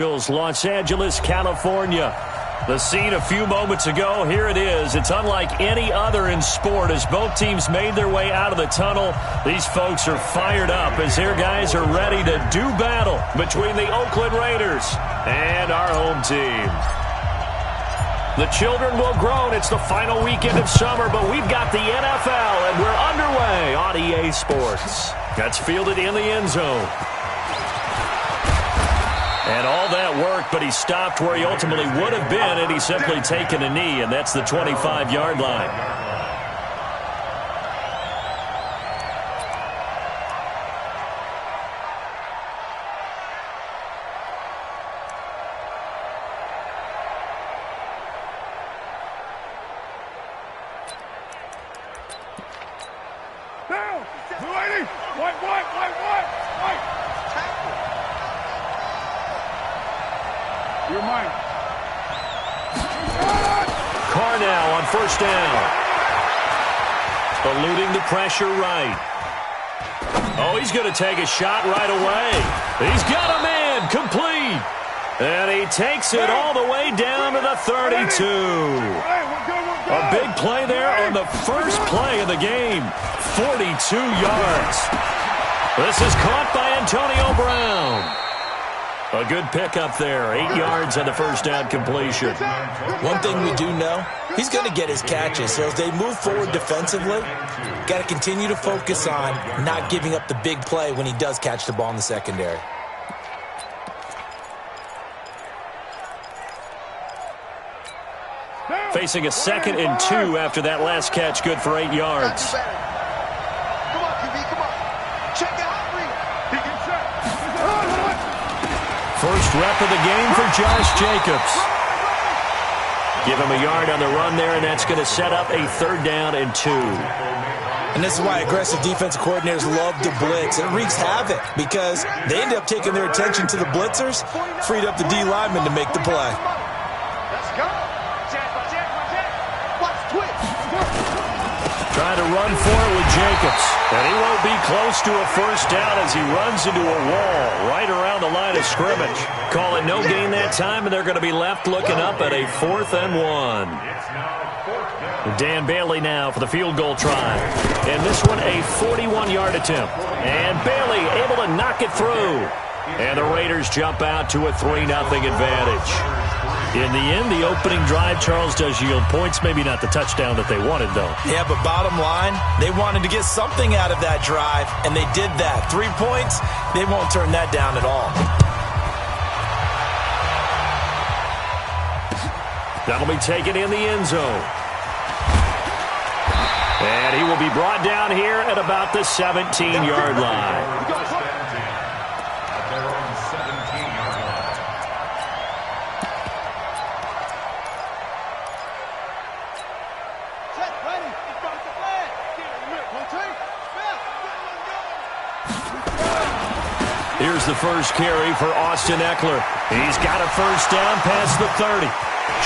Los Angeles, California. The scene a few moments ago, here it is. It's unlike any other in sport as both teams made their way out of the tunnel. These folks are fired up as their guys are ready to do battle between the Oakland Raiders and our home team. The children will groan. It's the final weekend of summer, but we've got the NFL, and we're underway on EA Sports. That's fielded in the end zone. And all that worked, but he stopped where he ultimately would have been, and he's simply taken a knee, and that's the 25-yard line. First down. Eluding the pressure right. Oh, he's going to take a shot right away. He's got a man complete. And he takes it all the way down to the 32. A big play there on the first play of the game. 42 yards. This is caught by Antonio Brown. A good pickup there. 8 yards on the first down completion. One thing we do know, he's going to get his catches. So as they move forward defensively, got to continue to focus on not giving up the big play when he does catch the ball in the secondary. Facing a 2nd and 2 after that last catch, good for 8 yards. Come on, QB, come on. Check it out, First rep of the game for Josh Jacobs. Give him a yard on the run there, and that's going to set up a 3rd down and 2. And this is why aggressive defensive coordinators love to blitz. It wreaks havoc because they end up taking their attention to the blitzers, freed up the D lineman to make the play. Let's go. Watch twitch. Trying to run for it with Jacobs. And he won't be close to a first down as he runs into a wall right around the line of scrimmage. Call it no gain that time, and they're going to be left looking up at a 4th and 1. Dan Bailey now for the field goal try. And this one a 41-yard attempt. And Bailey able to knock it through. And the Raiders jump out to a 3-0 advantage. In the end, the opening drive, Charles, does yield points. Maybe not the touchdown that they wanted, though. Yeah, but bottom line, they wanted to get something out of that drive, and they did that. 3 points, they won't turn that down at all. That'll be taken in the end zone. And he will be brought down here at about the 17-yard line. Here's the first carry for Austin Eckler. He's got a first down past the 30.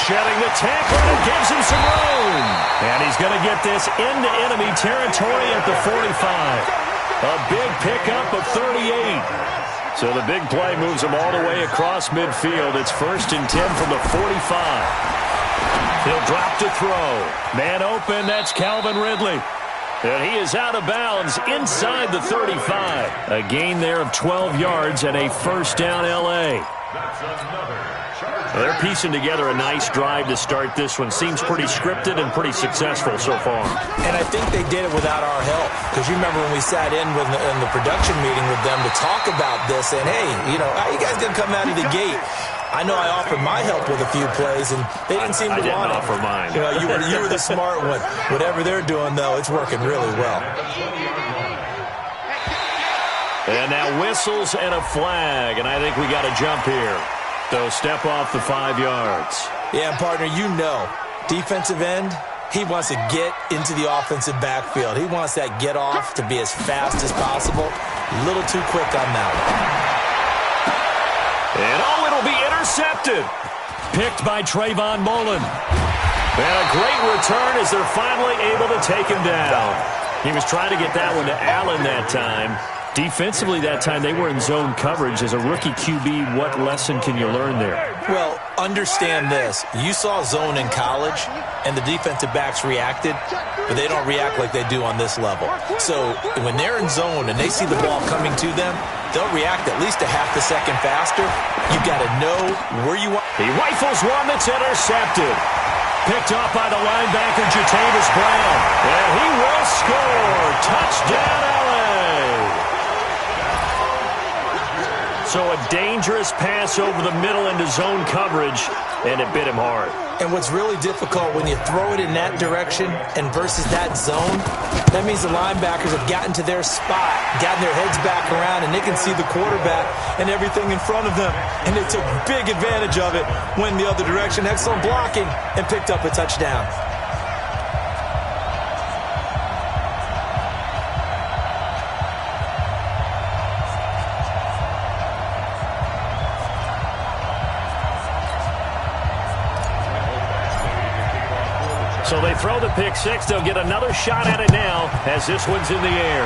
Shedding the tackle, and it gives him some room. And he's going to get this into enemy territory at the 45. A big pickup of 38. So the big play moves him all the way across midfield. It's 1st and 10 from the 45. He'll drop to throw. Man open, that's Calvin Ridley. And he is out of bounds inside the 35. A gain there of 12 yards and a first down L.A. They're piecing together a nice drive to start this one. Seems pretty scripted and pretty successful so far. And I think they did it without our help. Because you remember when we sat in the production meeting with them to talk about this. And, hey, how you guys going to come out of the gate? I know I offered my help with a few plays, and they didn't seem to want it. I didn't offer mine. You were the smart one. Whatever they're doing, though, it's working really well. And now whistles and a flag, and I think we got a jump here. So step off the 5 yards. Yeah, partner, defensive end, he wants to get into the offensive backfield. He wants that get off to be as fast as possible. A little too quick on that one. And it'll be intercepted. Picked by Trayvon Mullen. And a great return as they're finally able to take him down. He was trying to get that one to Allen that time. Defensively that time, they were in zone coverage. As a rookie QB, what lesson can you learn there? Well, understand this. You saw zone in college, and the defensive backs reacted, but they don't react like they do on this level. So when they're in zone and they see the ball coming to them, they'll react at least a half a second faster. You've got to know where you want. He rifles one that's intercepted. Picked off by the linebacker, Jatavis Brown. And he will score. Touchdown, LA. So a dangerous pass over the middle into zone coverage, and it bit him hard. And what's really difficult when you throw it in that direction and versus that zone, that means the linebackers have gotten to their spot, gotten their heads back around, and they can see the quarterback and everything in front of them. And they took big advantage of it, went the other direction, excellent blocking, and picked up a touchdown. So they throw the pick six. They'll get another shot at it now as this one's in the air.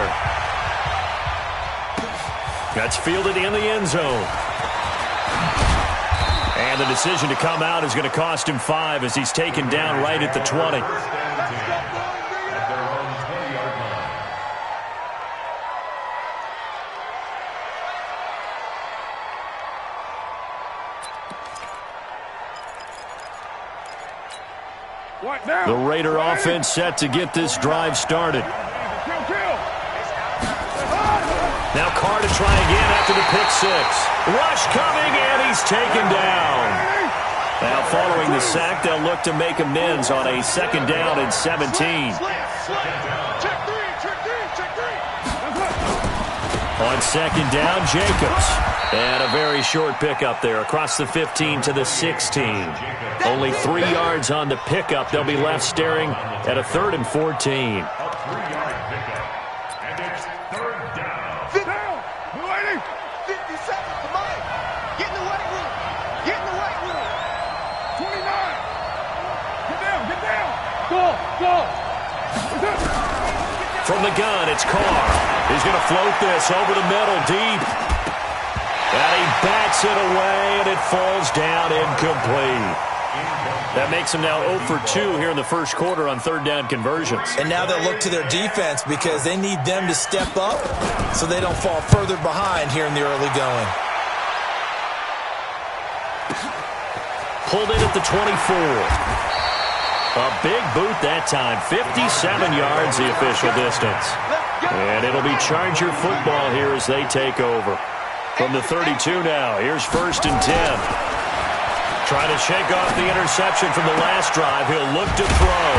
That's fielded in the end zone. And the decision to come out is going to cost him 5 as he's taken down right at the 20. The Raider offense set to get this drive started. Now Carr to try again after the pick six. Rush coming, and he's taken down. Now following the sack, they'll look to make amends on a second down and 17. On second down, Jacobs. And a very short pickup there across the 15 to the 16. Only 3 yards on the pickup. They'll be left staring at a 3rd and 14. From the gun, it's Carr. He's going to float this over the middle, deep. And he bats it away, and it falls down incomplete. That makes him now 0 for 2 here in the first quarter on third down conversions. And now they'll look to their defense because they need them to step up so they don't fall further behind here in the early going. Pulled in at the 24. A big boot that time. 57 yards the official distance. And it'll be Charger football here as they take over. From the 32 now, here's 1st and 10. Trying to shake off the interception from the last drive. He'll look to throw.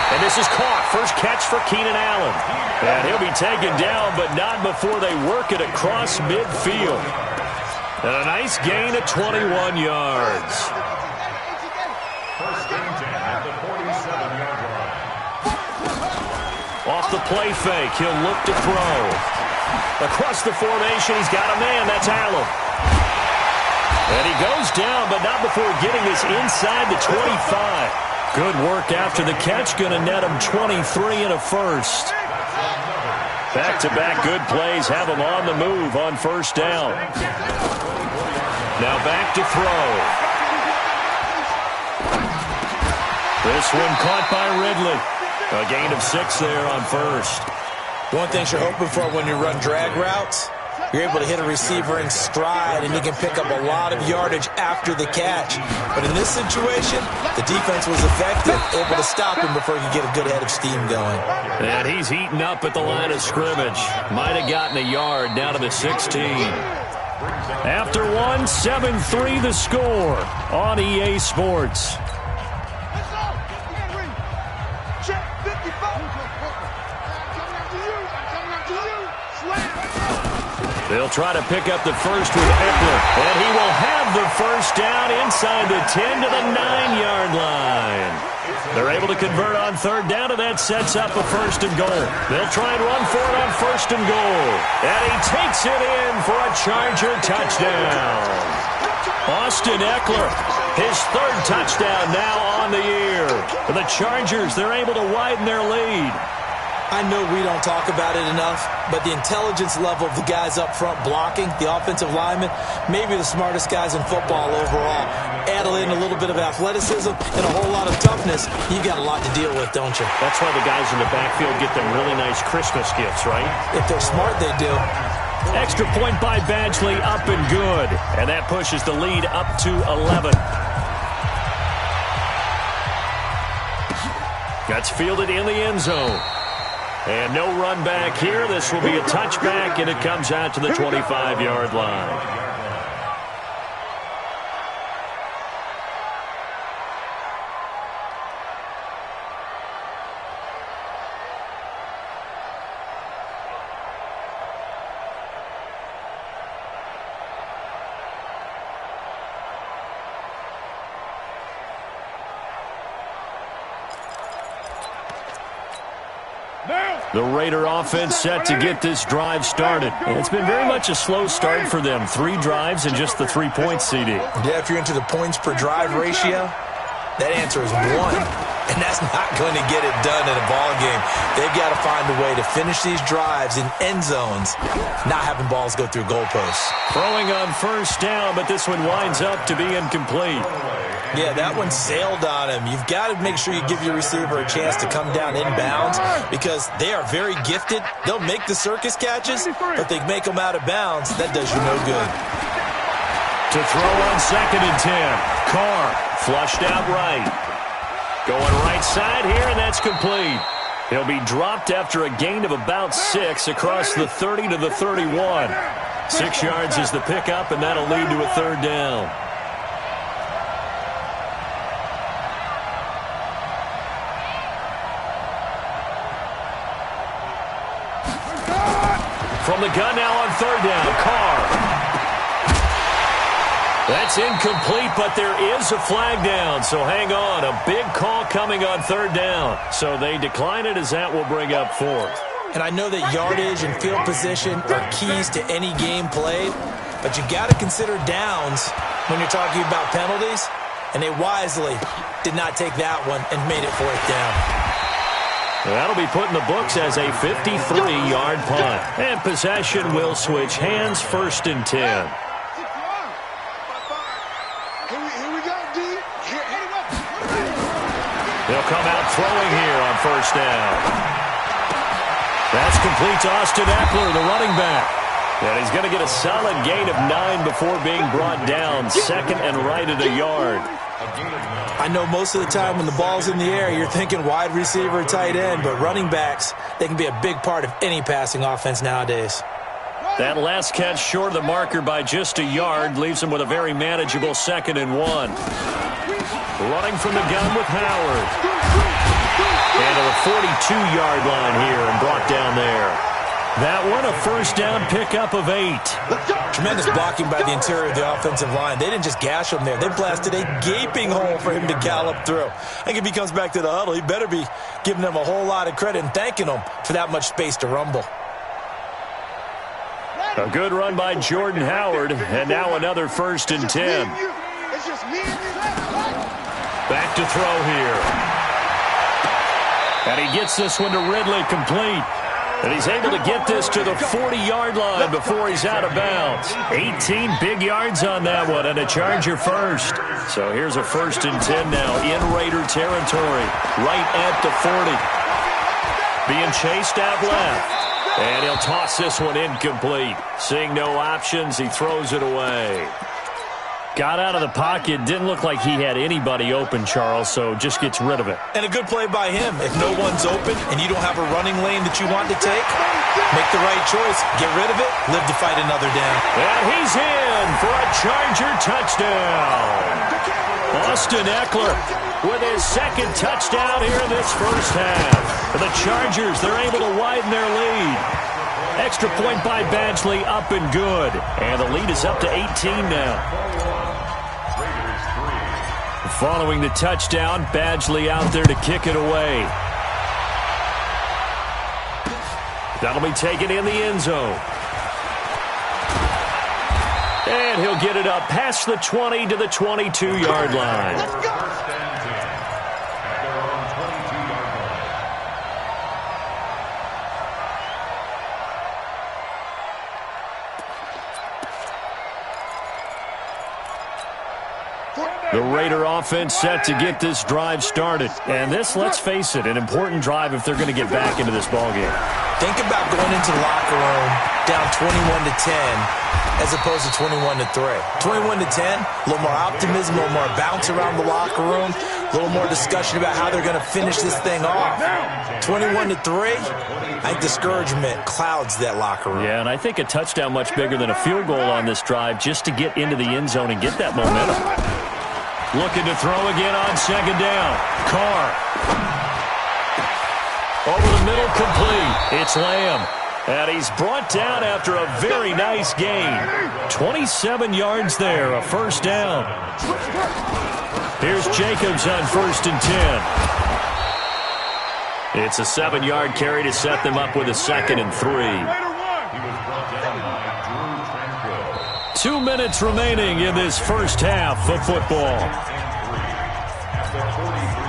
And this is caught. First catch for Keenan Allen. And he'll be taken down, but not before they work it across midfield. And a nice gain of 21 yards. Off the play fake, he'll look to throw. Across the formation, he's got a man. That's Allen. And he goes down, but not before getting this inside the 25. Good work after the catch. Going to net him 23 and a first. Back-to-back good plays have him on the move on first down. Now back to throw. This one caught by Ridley. A gain of 6 there on first. One thing you're hoping for when you run drag routes, you're able to hit a receiver in stride, and you can pick up a lot of yardage after the catch. But in this situation, the defense was effective, able to stop him before he could get a good head of steam going. And he's heating up at the line of scrimmage. Might have gotten a yard down to the 16. After one, 7-3 the score on EA Sports. They'll try to pick up the first with Eckler, and he will have the first down inside the 10 to the 9-yard line. They're able to convert on third down, and that sets up a 1st and goal. They'll try and run for it on 1st and goal. And he takes it in for a Charger touchdown. Austin Eckler, his 3rd touchdown now on the year. For the Chargers, they're able to widen their lead. I know we don't talk about it enough, but the intelligence level of the guys up front blocking, the offensive linemen, maybe the smartest guys in football overall. Add in a little bit of athleticism and a whole lot of toughness, you got a lot to deal with, don't you? That's why the guys in the backfield get them really nice Christmas gifts, right? If they're smart, they do. Extra point by Badgley, up and good. And that pushes the lead up to 11. That's fielded in the end zone. And no run back here. This will be a touchback, and it comes out to the 25-yard line. The Raider offense set to get this drive started. And it's been very much a slow start for them. 3 drives and just the 3 points, CD. Yeah, if you're into the points per drive ratio, that answer is 1. And that's not going to get it done in a ball game. They've got to find a way to finish these drives in end zones, not having balls go through goalposts. Throwing on first down, but this one winds up to be incomplete. Yeah, that one sailed on him. You've got to make sure you give your receiver a chance to come down inbounds because they are very gifted. They'll make the circus catches, but they make them out of bounds. That does you no good. To throw on 2nd and 10. Carr flushed out right. Going right side here, and that's complete. He'll be dropped after a gain of about 6 across the 30 to the 31. 6 yards is the pickup, and that'll lead to a 3rd down. From the gun now on 3rd down, Carr. That's incomplete, but there is a flag down, so hang on. A big call coming on 3rd down. So they decline it as that will bring up 4th. And I know that yardage and field position are keys to any game played, but you got to consider downs when you're talking about penalties, and they wisely did not take that one and made it 4th down. That'll be put in the books as a 53-yard punt. And possession will switch hands, 1st and 10. Here we go, D. They'll come out throwing here on 1st down. That's complete to Austin Eckler, the running back. And he's going to get a solid gain of 9 before being brought down, 2nd and right at a yard. I know most of the time when the ball's in the air, you're thinking wide receiver, tight end, but running backs, they can be a big part of any passing offense nowadays. That last catch short of the marker by just a yard leaves him with a very manageable 2nd and 1. Running from the gun with Howard. And to the 42-yard line here and brought down there. That one, a 1st down pickup of 8. Tremendous blocking by the interior of the offensive line. They didn't just gash him there. They blasted a gaping hole for him to gallop through. I think if he comes back to the huddle, he better be giving them a whole lot of credit and thanking them for that much space to rumble. A good run by Jordan Howard, and now another 1st and 10. Back to throw here. And he gets this one to Ridley complete. And he's able to get this to the 40-yard line before he's out of bounds. 18 big yards on that one, and a Charger first. So here's a 1st and 10 now in Raider territory, right at the 40. Being chased out left. And he'll toss this one incomplete. Seeing no options, he throws it away. Got out of the pocket. Didn't look like he had anybody open, Charles, so just gets rid of it. And a good play by him. If no one's open and you don't have a running lane that you want to take, make the right choice. Get rid of it. Live to fight another down. And he's in for a Charger touchdown. Austin Eckler with his 2nd touchdown here in this 1st half. For the Chargers, they're able to widen their lead. Extra point by Badgley, up and good. And the lead is up to 18 now. Following the touchdown, Badgley out there to kick it away. That'll be taken in the end zone. And he'll get it up past the 20 to the 22-yard line. The Raider offense set to get this drive started. And this, let's face it, an important drive if they're going to get back into this ballgame. Think about going into the locker room down 21-10 as opposed to 21-3. 21-10, a little more optimism, a little more bounce around the locker room, a little more discussion about how they're going to finish this thing off. 21-3, I think discouragement clouds that locker room. Yeah, and I think a touchdown much bigger than a field goal on this drive just to get into the end zone and get that momentum. Looking to throw again on second down. Carr. Over the middle, complete. It's Lamb. And he's brought down after a very nice gain. 27 yards there, a first down. Here's Jacobs on 1st and 10. It's a 7-yard carry to set them up with a 2nd and 3. 2 minutes remaining in this first half of football.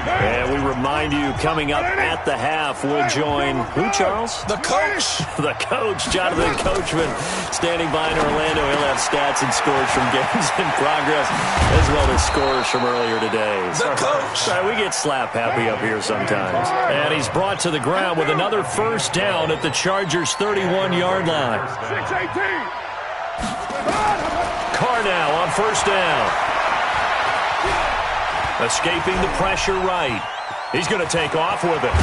And we remind you, coming up at the half, we'll join who, Charles? The coach. The coach, Jonathan Coachman, standing by in Orlando. He'll have stats and scores from games in progress, as well as scores from earlier today. The coach. Sorry, we get slap happy up here sometimes. And he's brought to the ground with another first down at the Chargers' 31-yard line. 6-18. Carr now on first down. Escaping the pressure right. He's going to take off with it.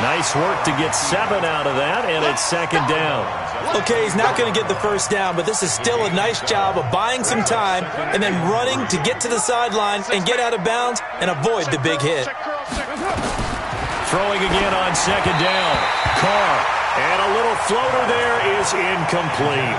Nice work to get 7 out of that, and it's 2nd down. Okay, he's not going to get the first down, but this is still a nice job of buying some time and then running to get to the sideline and get out of bounds and avoid the big hit. Throwing again on 2nd down. Carr. And a little floater there is incomplete.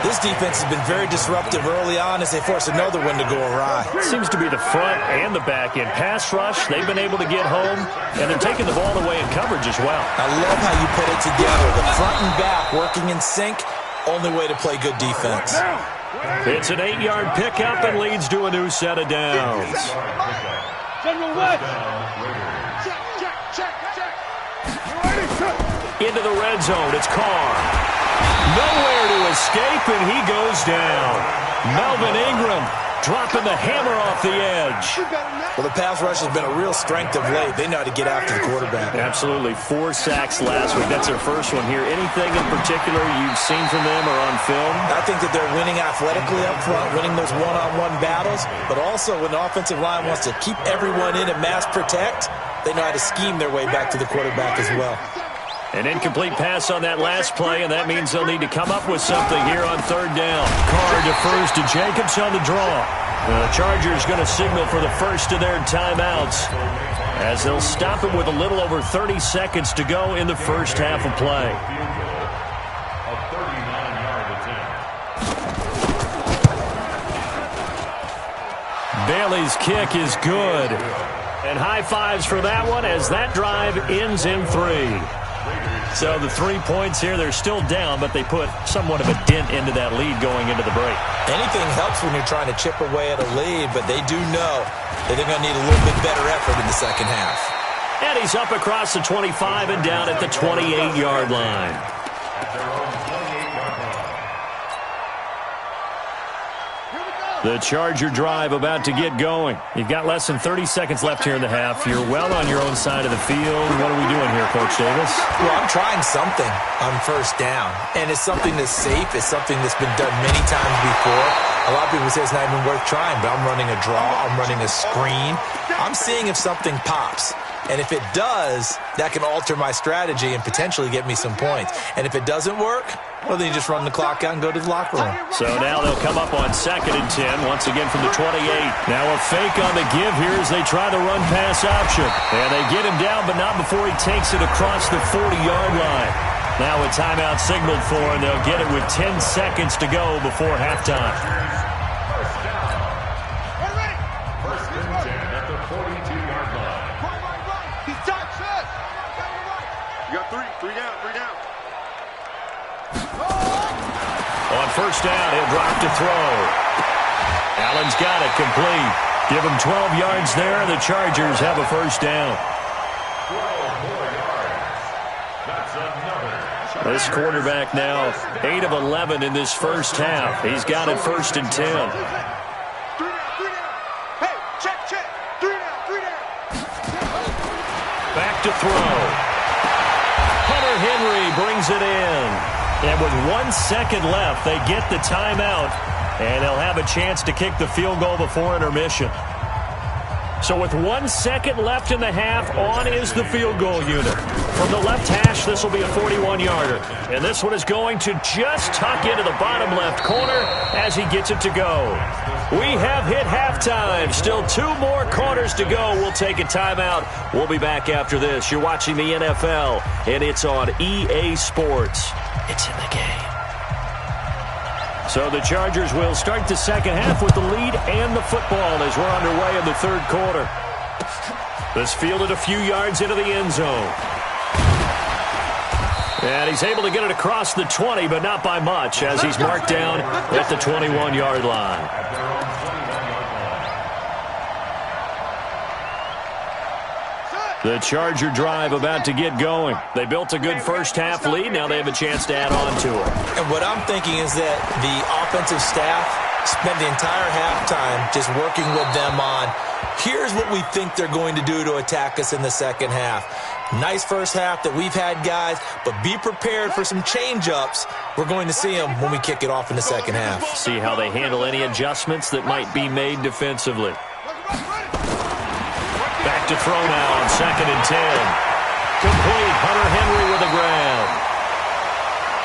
This defense has been very disruptive early on as they force another one to go awry. Seems to be the front and the back end. Pass rush, they've been able to get home, and they're taking the ball away in coverage as well. I love how you put it together. The front and back working in sync, only way to play good defense. It's an 8-yard pickup and leads to a new set of downs. Into the red zone, it's Carr. Nowhere to escape, and he goes down. Melvin Ingram dropping the hammer off the edge. Well, the pass rush has been a real strength of late. They know how to get after the quarterback. Absolutely. 4 sacks last week. That's their first one here. Anything in particular you've seen from them or on film? I think that they're winning athletically up front, winning those one-on-one battles, but also when the offensive line wants to keep everyone in and mass protect, they know how to scheme their way back to the quarterback as well. An incomplete pass on that last play, and that means they'll need to come up with something here on 3rd down. Carr defers to Jacobs on the draw. The Chargers going to signal for the first of their timeouts as they'll stop it with a little over 30 seconds to go in the first half of play. Bailey's kick is good. And high fives for that one as that drive ends in 3. So the 3 points here, they're still down, but they put somewhat of a dent into that lead going into the break. Anything helps when you're trying to chip away at a lead, but they do know that they're going to need a little bit better effort in the second half. And he's up across the 25 and down at the 28-yard line. The Charger drive about to get going. You've got less than 30 seconds left here in the half. You're well on your own side of the field. What are we doing here, Coach Davis? Well, I'm trying something on first down, and it's something that's safe. It's something that's been done many times before. A lot of people say it's not even worth trying, but I'm running a draw. I'm running a screen. I'm seeing if something pops. And if it does, that can alter my strategy and potentially get me some points. And if it doesn't work, well, then you just run the clock out and go to the locker room. So now they'll come up on 2nd and 10, once again from the 28. Now a fake on the give here as they try the run-pass option. And they get him down, but not before he takes it across the 40-yard line. Now a timeout signaled for, and they'll get it with 10 seconds to go before halftime. First down, he'll drop to throw. Allen's got it complete. Give him 12 yards there, and the Chargers have a first down. This quarterback now 8 of 11 in this first half. He's got it 1st and 10. to throw. Hunter Henry brings it in. And with 1 second left, they get the timeout, and they'll have a chance to kick the field goal before intermission. So with 1 second left in the half, on is the field goal unit. From the left hash, this will be a 41-yarder. And this one is going to just tuck into the bottom left corner as he gets it to go. We have hit halftime. Still 2 more quarters to go. We'll take a timeout. We'll be back after this. You're watching the NFL, and it's on EA Sports. It's in the game. So the Chargers will start the second half with the lead and the football as we're underway in the third quarter. This fielded a few yards into the end zone. And he's able to get it across the 20, but not by much, as he's marked down at the 21-yard line. The Charger drive about to get going. They built a good first-half lead. Now they have a chance to add on to it. And what I'm thinking is that the offensive staff spent the entire halftime just working with them on, here's what we think they're going to do to attack us in the second half. Nice first half that we've had, guys, but be prepared for some change-ups. We're going to see them when we kick it off in the second half. See how they handle any adjustments that might be made defensively. Back to throw now on 2nd and 10. Complete. Hunter Henry with the grab.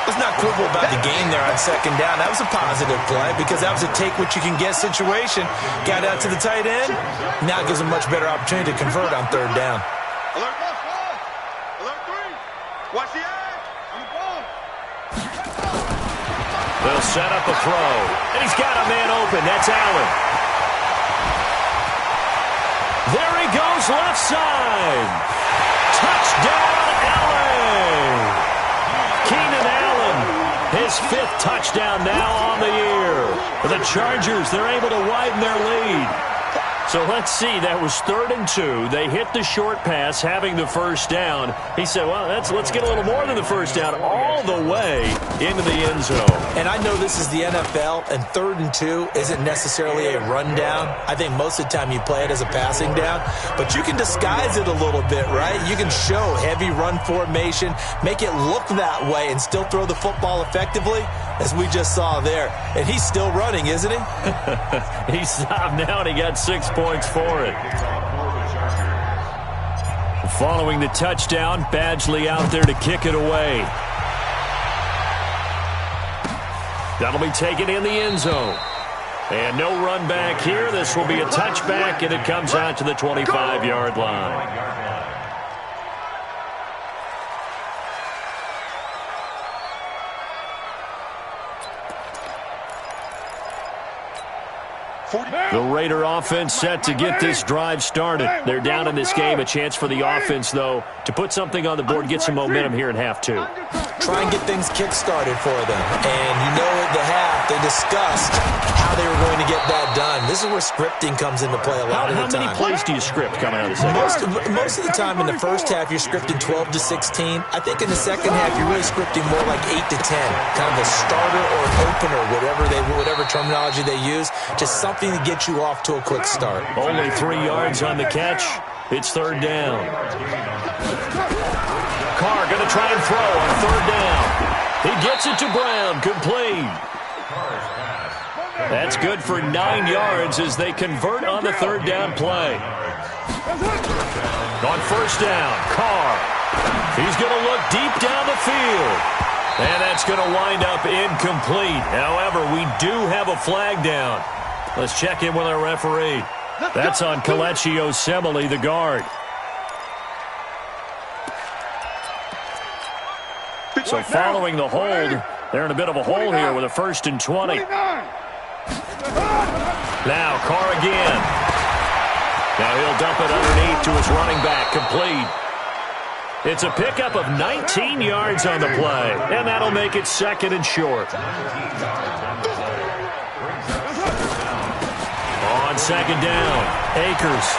Let's not quibble about the game there on 2nd down. That was a positive play because that was a take-what-you-can-get situation. Got out to the tight end. Now it gives them much better opportunity to convert on 3rd down. Alert 1, alert 3. Watch the edge. On the ball. They'll set up a throw. And he's got a man open. That's Allen. There he goes, left side. Touchdown, Allen. Keenan Allen, his 5th touchdown now on the year. For the Chargers, they're able to widen their lead. So let's see, that was 3rd and 2. They hit the short pass, having the first down. He said, well, let's get a little more than the first down, all the way into the end zone. And I know this is the NFL, and 3rd and 2 isn't necessarily a rundown. I think most of the time you play it as a passing down. But you can disguise it a little bit, right? You can show heavy run formation, make it look that way, and still throw the football effectively, as we just saw there. And he's still running, isn't he? He stopped now, and he got 6 points for it. Following the touchdown, Badgley out there to kick it away. That'll be taken in the end zone. And no run back here. This will be a touchback, and it comes out to the 25-yard line. The Raider offense set to get this drive started. They're down in this game. A chance for the offense, though, to put something on the board, get some momentum here in half 2. Try and get things kick-started for them. And you know at the half, they discussed how they were going to get that done. This is where scripting comes into play a lot of the time. How many plays do you script coming out of the second half? Most of the time in the first half, you're scripting 12 to 16. I think in the second half, you're really scripting more like 8 to 10. Kind of a starter or an opener, whatever terminology they use. Just something to get you off to a quick start. Only 3 yards on the catch. It's 3rd down. Carr going to try and throw on 3rd down. He gets it to Brown. Complete. That's good for 9 yards as they convert on the 3rd down play. On 1st down, Carr. He's going to look deep down the field. And that's going to wind up incomplete. However, we do have a flag down. Let's check in with our referee. That's on Kelechi Osemele, the guard. So following the hold, they're in a bit of a hole here with a 1st and 20. Now Carr again. Now he'll dump it underneath to his running back, complete. It's a pickup of 19 yards on the play, and that'll make it 2nd and short. On 2nd down, Akers.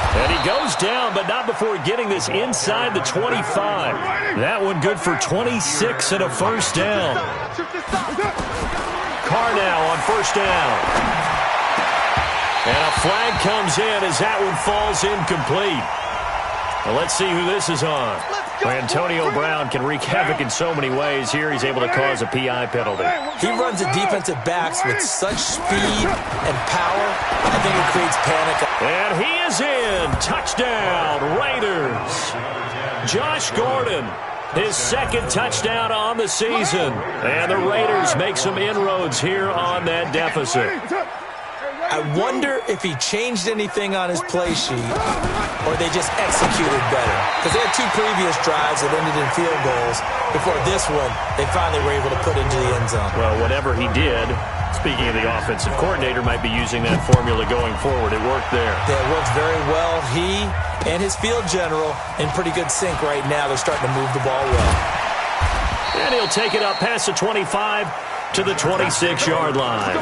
And he goes down, but not before getting this inside the 25. That one good for 26 and a 1st down. Carr now on 1st down. And a flag comes in as that one falls incomplete. Well, let's see who this is on. Antonio Brown can wreak havoc in so many ways. Here he's able to cause a PI penalty. He runs at defensive backs with such speed and power, I think it creates panic. And he is in. Touchdown, Raiders. Josh Gordon, his second touchdown on the season. And the Raiders make some inroads here on that deficit. I wonder if he changed anything on his play sheet or they just executed better. Because they had two previous drives that ended in field goals. Before this one, they finally were able to put into the end zone. Well, whatever he did, speaking of the offensive coordinator, might be using that formula going forward. It worked there. Yeah, it works very well. He and his field general in pretty good sync right now. They're starting to move the ball well. And he'll take it up past the 25 to the 26-yard line.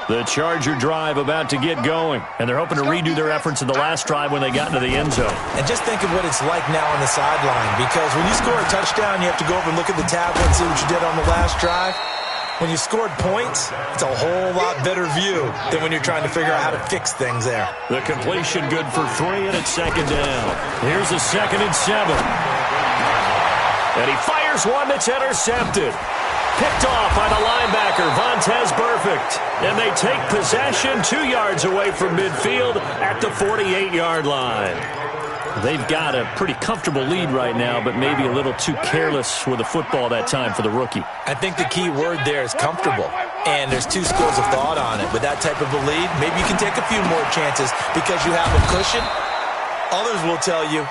The Charger drive about to get going, and they're hoping to redo their efforts in the last drive when they got into the end zone. And just think of what it's like now on the sideline, because when you score a touchdown, you have to go over and look at the tablet and see what you did on the last drive. When you scored points, it's a whole lot better view than when you're trying to figure out how to fix things there. The completion good for 3, and it's second down. Here's a 2nd and 7. And he fires one that's intercepted. Picked off by the linebacker, Vontaze Burfict. And they take possession 2 yards away from midfield at the 48-yard line. They've got a pretty comfortable lead right now, but maybe a little too careless with the football that time for the rookie. I think the key word there is comfortable. And there's two schools of thought on it. With that type of a lead, maybe you can take a few more chances because you have a cushion. Others will tell you,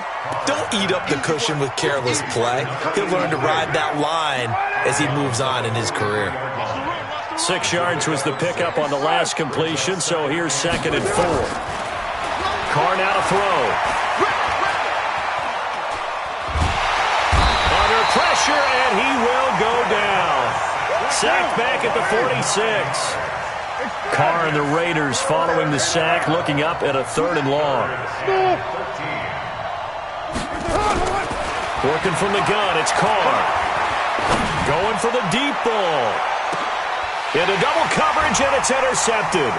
don't eat up the cushion with careless play. He'll learn to ride that line as he moves on in his career. 6 yards was the pickup on the last completion, so here's 2nd and 4. Carr now to throw. Under pressure, and he will go down. Sacked back at the 46. Carr and the Raiders following the sack, looking up at a 3rd and long. Working from the gun, it's Carr. Going for the deep ball. Into double coverage, and it's intercepted.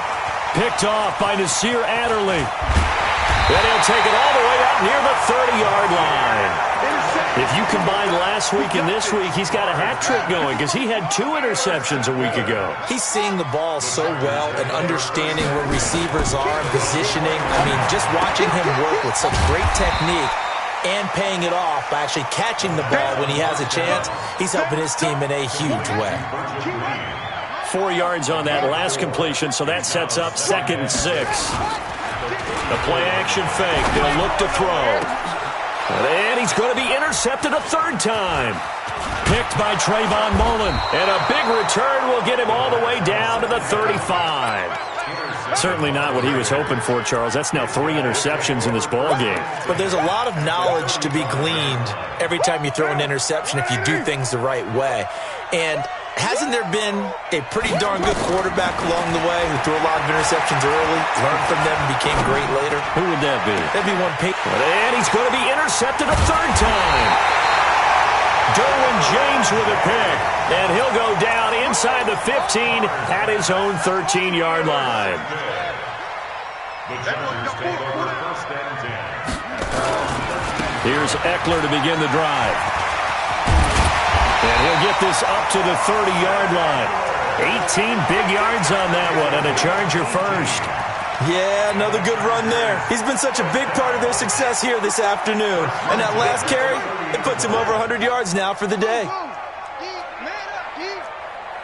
Picked off by Nasir Adderley. And he'll take it all the way up near the 30-yard line. If you combine last week and this week, he's got a hat trick going because he had 2 interceptions a week ago. He's seeing the ball so well and understanding where receivers are and positioning. I mean, just watching him work with such great technique and paying it off by actually catching the ball when he has a chance, he's helping his team in a huge way. 4 yards on that last completion, so that sets up 2nd and 6. The play-action fake. They'll look to throw. And he's going to be intercepted a 3rd time. Picked by Trayvon Mullen. And a big return will get him all the way down to the 35. Certainly not what he was hoping for, Charles. That's now 3 interceptions in this ball game. But there's a lot of knowledge to be gleaned every time you throw an interception if you do things the right way. And hasn't there been a pretty darn good quarterback along the way who threw a lot of interceptions early, learned from them, and became great later? Who would that be? That'd be one Peyton. And he's going to be intercepted a 3rd time. Derwin James with a pick. And he'll go down inside the 15 at his own 13-yard line. Here's Eckler to begin the drive. And he'll get this up to the 30-yard line. 18 big yards on that one, and a Charger first. Yeah, another good run there. He's been such a big part of their success here this afternoon. And that last carry, it puts him over 100 yards now for the day.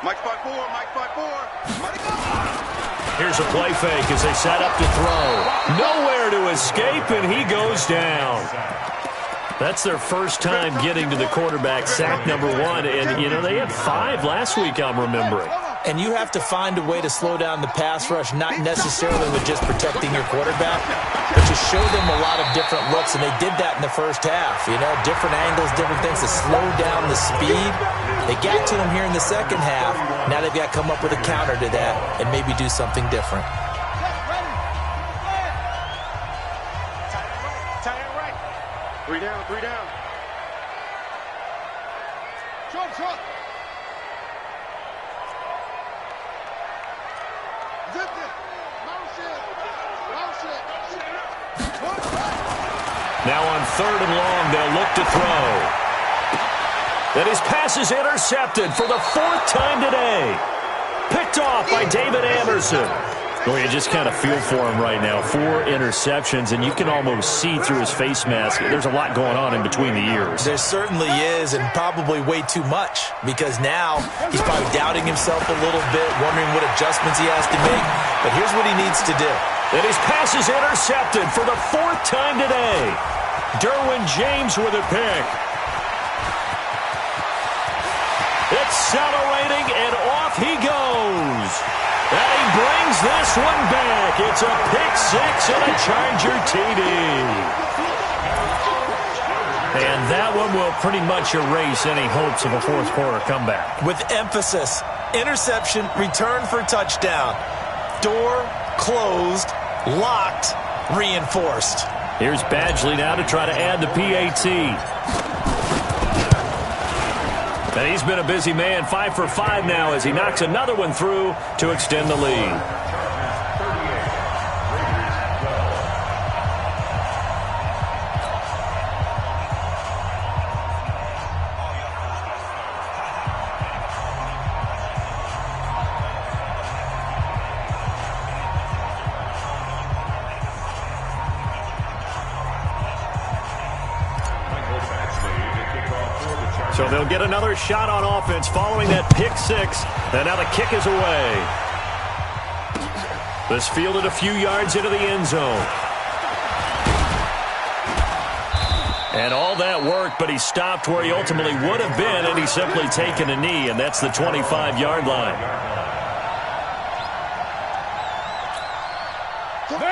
Mike 5-4, Mike 5-4. Here's a play fake as they set up to throw. Nowhere to escape, and he goes down. That's their first time getting to the quarterback, sack number 1. And, you know, they had 5 last week, I'm remembering. And you have to find a way to slow down the pass rush, not necessarily with just protecting your quarterback, but to show them a lot of different looks. And they did that in the first half, you know, different angles, different things to slow down the speed. They got to him here in the second half. Now they've got to come up with a counter to that and maybe do something different. Three down, 3 down. Short. Now on 3rd and long, they'll look to throw. And his pass is intercepted for the 4th time today. Picked off by David Anderson. Well, you just kind of feel for him right now. 4 interceptions, and you can almost see through his face mask. There's a lot going on in between the ears. There certainly is, and probably way too much, because now he's probably doubting himself a little bit, wondering what adjustments he has to make. But here's what he needs to do. And his pass is intercepted for the 4th time today. Derwin James with a pick. Accelerating, and off he goes. And he brings this one back. It's a pick 6 and a Charger TD. And that one will pretty much erase any hopes of a 4th quarter comeback. With emphasis, interception, return for touchdown. Door closed, locked, reinforced. Here's Badgley now to try to add the PAT. And he's been a busy man, 5 for 5 now as he knocks another one through to extend the lead. So they'll get another shot on offense following that pick 6. And now the kick is away. This fielded a few yards into the end zone. And all that work, but he stopped where he ultimately would have been, and he's simply taken a knee, and that's the 25-yard line.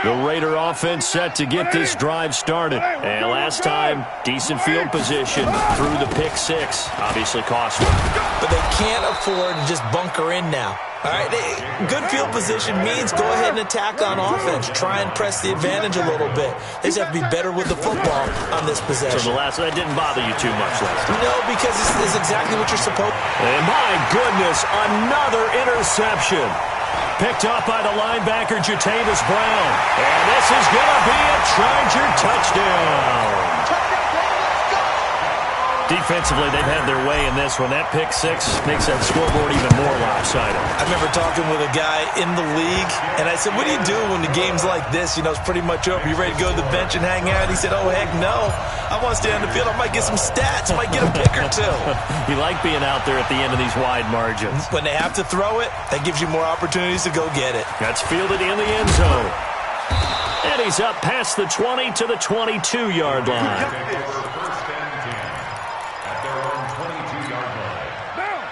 The Raider offense set to get this drive started. And last time, decent field position through the pick 6. Obviously cost them. But they can't afford to just bunker in now. All right, good field position means go ahead and attack on offense. Try and press the advantage a little bit. They just have to be better with the football on this possession. So the last one, that didn't bother you too much last time? No, because it's exactly what you're supposed to. And my goodness, another interception. Picked up by the linebacker, Jatavis Brown. And this is going to be a Charger touchdown. Defensively, they've had their way in this one. That pick 6 makes that scoreboard even more lopsided. I remember talking with a guy in the league, and I said, what do you do when the game's like this? You know, it's pretty much over. You ready to go to the bench and hang out? He said, oh, heck no. I want to stay on the field. I might get some stats. I might get a pick or two. You like being out there at the end of these wide margins. When they have to throw it, that gives you more opportunities to go get it. That's fielded in the end zone. And he's up past the 20 to the 22-yard line.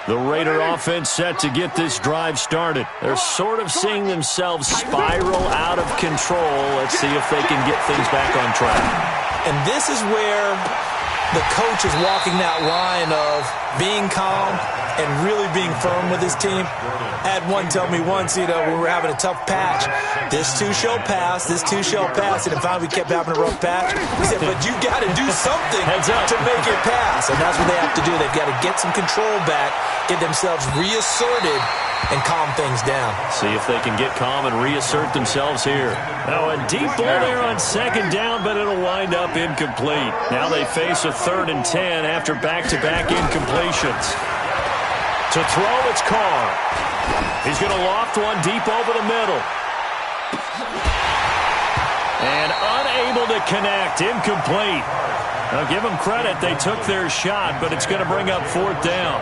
The Raider offense set to get this drive started. They're sort of seeing themselves spiral out of control. Let's see if they can get things back on track. And this is where the coach is walking that line of being calm and really being firm with his team. I had one tell me once, you know, we were having a tough patch. This too shall pass, this too shall pass. And finally we kept having a rough patch. He said, but you got to do something to make it pass. And that's what they have to do. They've got to get some control back, get themselves reasserted, and calm things down. See if they can get calm and reassert themselves here. Now a deep ball there on 2nd down, but it'll wind up incomplete. Now they face a 3rd and 10 after back-to-back incompletions. To throw, it's Carr. He's going to loft one deep over the middle. And unable to connect, incomplete. Now give them credit, they took their shot, but it's going to bring up 4th down.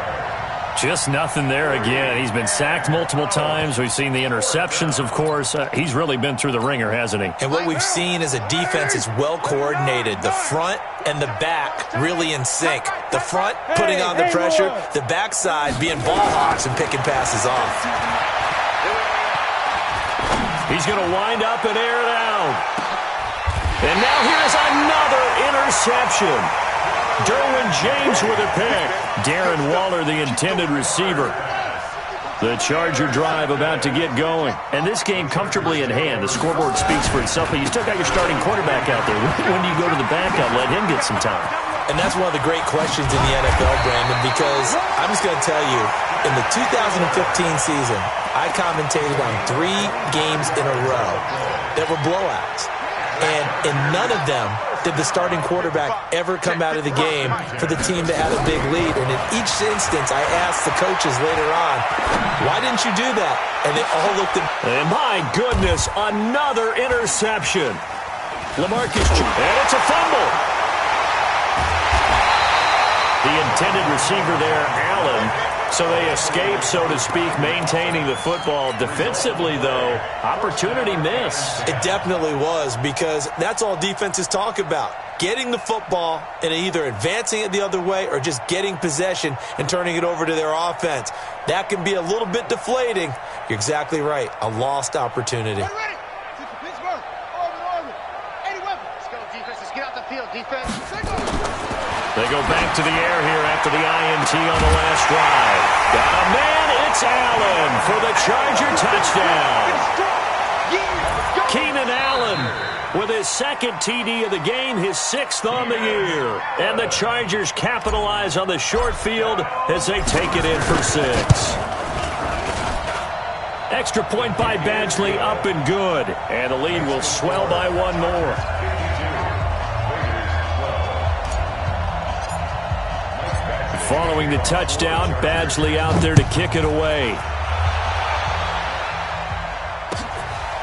Just nothing there again. He's been sacked multiple times. We've seen the interceptions, of course. He's really been through the ringer, hasn't he? And what we've seen is a defense is well coordinated. The front and the back really in sync. The front putting on the pressure, the backside being ball hawks and picking passes off. He's going to wind up and air it out. And now here's another interception. Derwin James with a pick. Darren Waller, the intended receiver. The Charger drive about to get going. And this game comfortably in hand. The scoreboard speaks for itself, but you still got your starting quarterback out there. When do you go to the backup? Let him get some time. And that's one of the great questions in the NFL, Brandon, because I'm just going to tell you, in the 2015 season, I commentated on 3 games in a row that were blowouts. And in none of them did the starting quarterback ever come out of the game for the team that had a big lead. And in each instance, I asked the coaches later on, why didn't you do that? And they all looked at me. And my goodness, another interception. LaMarcus, and it's a fumble. The intended receiver there, Allen. So they escape, so to speak, maintaining the football. Defensively, though, opportunity missed. It definitely was, because that's all defenses talk about. Getting the football and either advancing it the other way or just getting possession and turning it over to their offense. That can be a little bit deflating. You're exactly right. A lost opportunity. They go back to the air here after the INT on the last drive. Got a man, it's Allen for the Charger touchdown. Keenan Allen with his second TD of the game, his 6th on the year. And the Chargers capitalize on the short field as they take it in for 6. Extra point by Badgley, up and good. And the lead will swell by 1 more. Following the touchdown, Badgley out there to kick it away.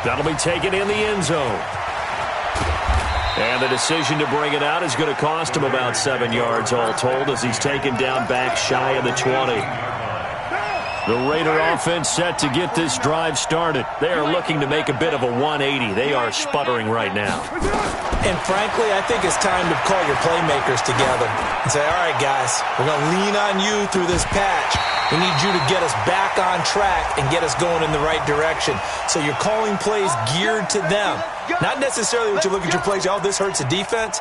That'll be taken in the end zone. And the decision to bring it out is going to cost him about 7 yards all told as he's taken down back shy of the 20. The Raider offense set to get this drive started. They are looking to make a bit of a 180. They are sputtering right now. And frankly, I think it's time to call your playmakers together and say, all right, guys, we're going to lean on you through this patch. We need you to get us back on track and get us going in the right direction. So you're calling plays geared to them. Not necessarily what you look at your plays, oh, this hurts the defense.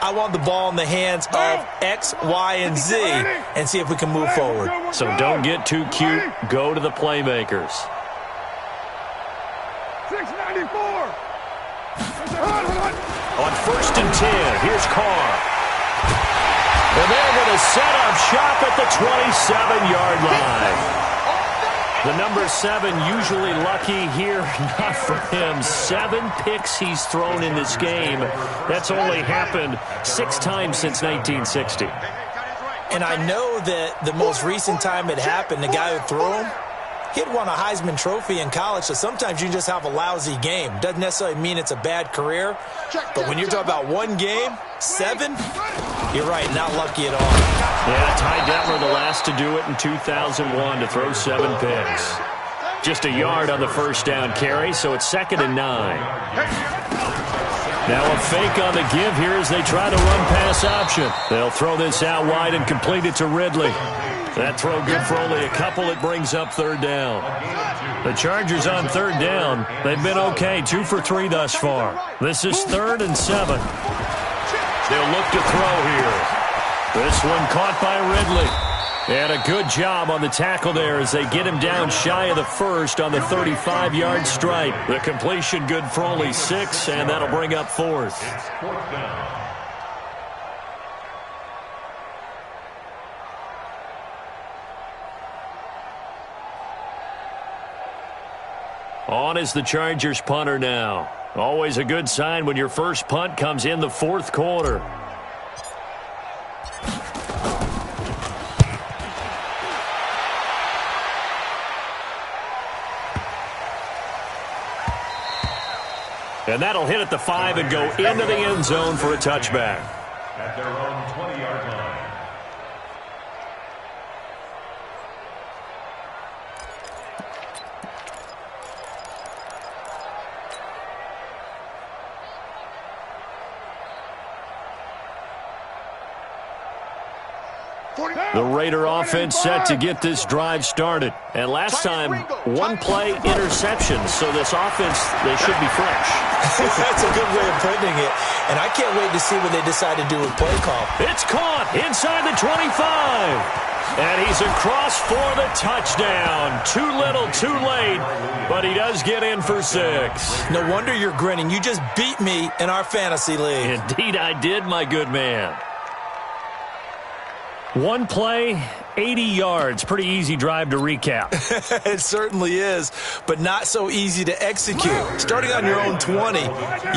I want the ball in the hands of X, Y, and Z and see if we can move forward. So don't get too cute. Go to the playmakers. 694. On 1st and 10, here's Carr. And they're going to set up shop at the 27-yard line. The number 7 usually lucky here, not for him. 7 picks he's thrown in this game. That's only happened 6 times since 1960. And I know that the most recent time it happened, the guy who threw him, he'd won a Heisman Trophy in college, so sometimes you just have a lousy game. Doesn't necessarily mean it's a bad career, but when you're talking about 1 game, 7, you're right, not lucky at all. Yeah, Ty Detmer, the last to do it in 2001, to throw 7 picks. Just a yard on the first down carry, so it's 2nd and 9. Now a fake on the give here as they try to run pass option. They'll throw this out wide and complete it to Ridley. That throw good for only a couple. It brings up 3rd down. The Chargers on 3rd down. They've been okay, 2 for 3 thus far. This is 3rd and 7. They'll look to throw here. This one caught by Ridley. And a good job on the tackle there as they get him down shy of the 1st on the 35-yard stripe. The completion good for only 6, and that'll bring up 4th. On is the Chargers punter now. Always a good sign when your first punt comes in the 4th quarter. And that'll hit at the 5 and go into the end zone for a touchback. At their own 20-yard line. The Raider offense set to get this drive started. And last time, 1 play interception. So this offense, they should be fresh. That's a good way of putting it. And I can't wait to see what they decide to do with play call. It's caught inside the 25. And he's across for the touchdown. Too little, too late. But he does get in for 6. No wonder you're grinning. You just beat me in our fantasy league. Indeed I did, my good man. One play, 80 yards. Pretty easy drive to recap. It certainly is, but not so easy to execute. Starting on your own 20,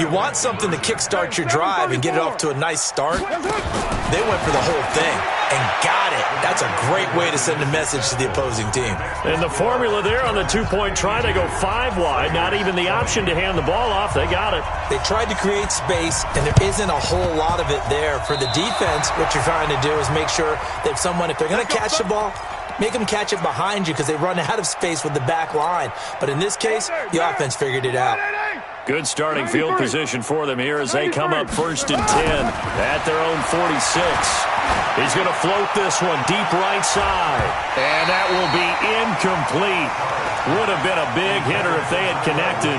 you want something to kickstart your drive and get it off to a nice start. They went for the whole thing and got it. That's a great way to send a message to the opposing team. And the formula there on the two-point try, they go 5 wide. Not even the option to hand the ball off. They got it. They tried to create space, and there isn't a whole lot of it there. For the defense, what you're trying to do is make sure that if they're going to catch the ball, make them catch it behind you because they run out of space with the back line. But in this case, the offense figured it out. Good starting field position for them here as they come up 1st and 10 at their own 46. He's going to float this one deep right side. And that will be incomplete. Would have been a big hitter if they had connected.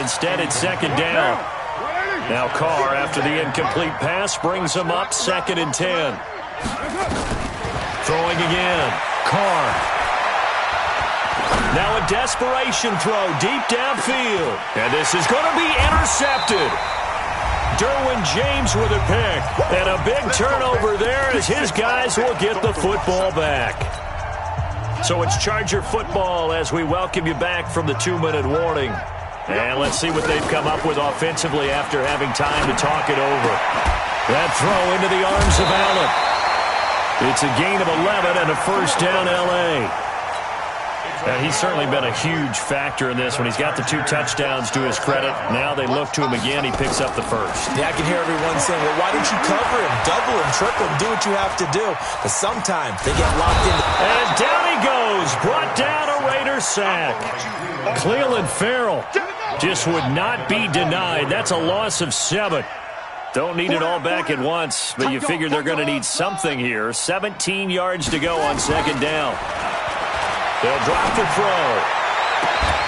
Instead, it's 2nd down. Now Carr, after the incomplete pass, brings them up 2nd and 10. Throwing again. Carr. Now a desperation throw deep downfield. And this is going to be intercepted. Derwin James with a pick. And a big turnover there as his guys will get the football back. So it's Charger football as we welcome you back from the 2-minute warning. And let's see what they've come up with offensively after having time to talk it over. That throw into the arms of Allen. It's a gain of 11 and a 1st down L.A. And he's certainly been a huge factor in this when he's got the 2 touchdowns to his credit. Now they look to him again. He picks up the 1st. Yeah, I can hear everyone saying, well, why don't you cover him, double him, triple him, do what you have to do. But sometimes they get locked in. And down he goes. Brought down a Raider sack. Cleveland Farrell just would not be denied. That's a loss of 7. Don't need it all back at once, but you figure they're going to need something here. 17 yards to go on 2nd down. They'll drop the throw.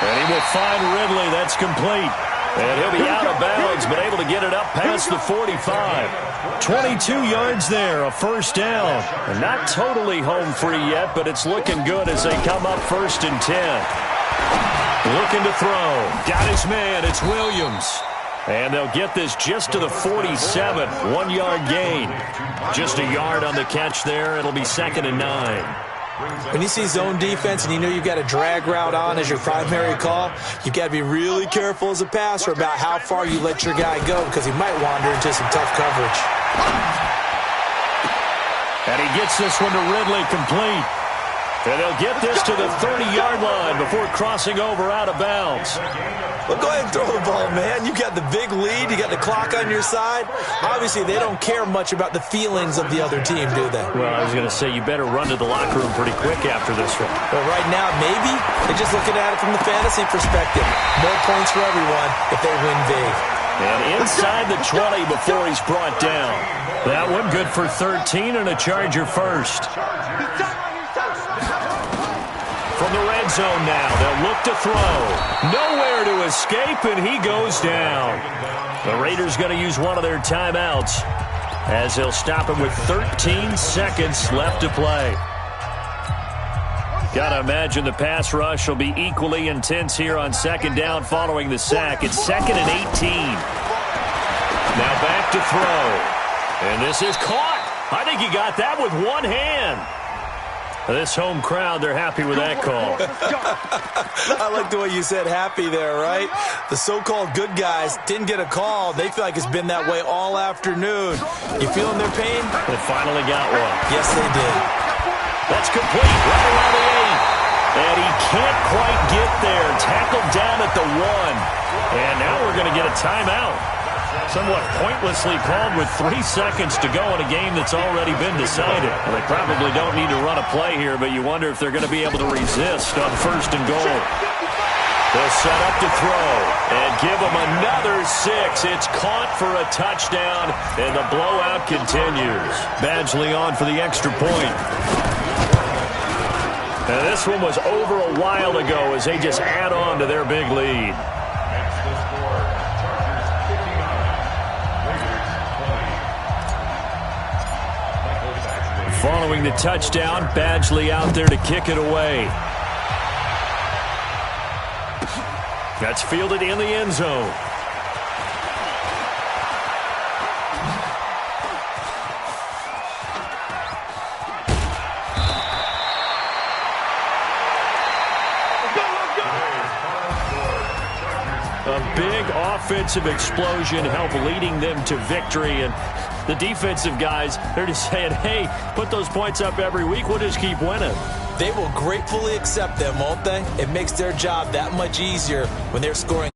And he will find Ridley. That's complete. And he'll be out of bounds, but able to get it up past the 45. 22 yards there, a 1st down. And not totally home free yet, but it's looking good as they come up 1st and 10. Looking to throw. Got his man. It's Williams. And they'll get this just to the 47. 1-yard gain. Just a yard on the catch there. It'll be 2nd and 9. When you see zone defense and you know you've got a drag route on as your primary call, you've got to be really careful as a passer about how far you let your guy go because he might wander into some tough coverage. And he gets this one to Ridley complete. And they'll get this to the 30-yard line before crossing over out of bounds. Well, go ahead and throw the ball, man. You got the big lead. You got the clock on your side. Obviously, they don't care much about the feelings of the other team, do they? Well, I was going to say, you better run to the locker room pretty quick after this one. Well, right now, maybe they're just looking at it from the fantasy perspective. More points for everyone if they win big. And inside the 20 before he's brought down. That one good for 13 and a Charger 1st. From the red zone now, they'll look to throw. Nowhere to escape, and he goes down. The Raiders going to use one of their timeouts as they'll stop him with 13 seconds left to play. Got to imagine the pass rush will be equally intense here on 2nd down following the sack. It's 2nd and 18. Now back to throw. And this is caught. I think he got that with one hand. This home crowd, they're happy with that call. I like the way you said happy there, right? The so-called good guys didn't get a call. They feel like it's been that way all afternoon. You feeling their pain? They finally got one. Yes, they did. That's complete right around the 8. And he can't quite get there. Tackled down at the 1. And now we're going to get a timeout. Somewhat pointlessly called with 3 seconds to go in a game that's already been decided. Well, they probably don't need to run a play here, but you wonder if they're going to be able to resist on 1st and goal. They'll set up to throw and give them another 6. It's caught for a touchdown, and the blowout continues. Badgley on for the extra point. Now, this one was over a while ago as they just add on to their big lead. Following the touchdown, Badgley out there to kick it away. That's fielded in the end zone. A big offensive explosion helped leading them to victory. And the defensive guys, they're just saying, hey, put those points up every week. We'll just keep winning. They will gratefully accept them, won't they? It makes their job that much easier when they're scoring.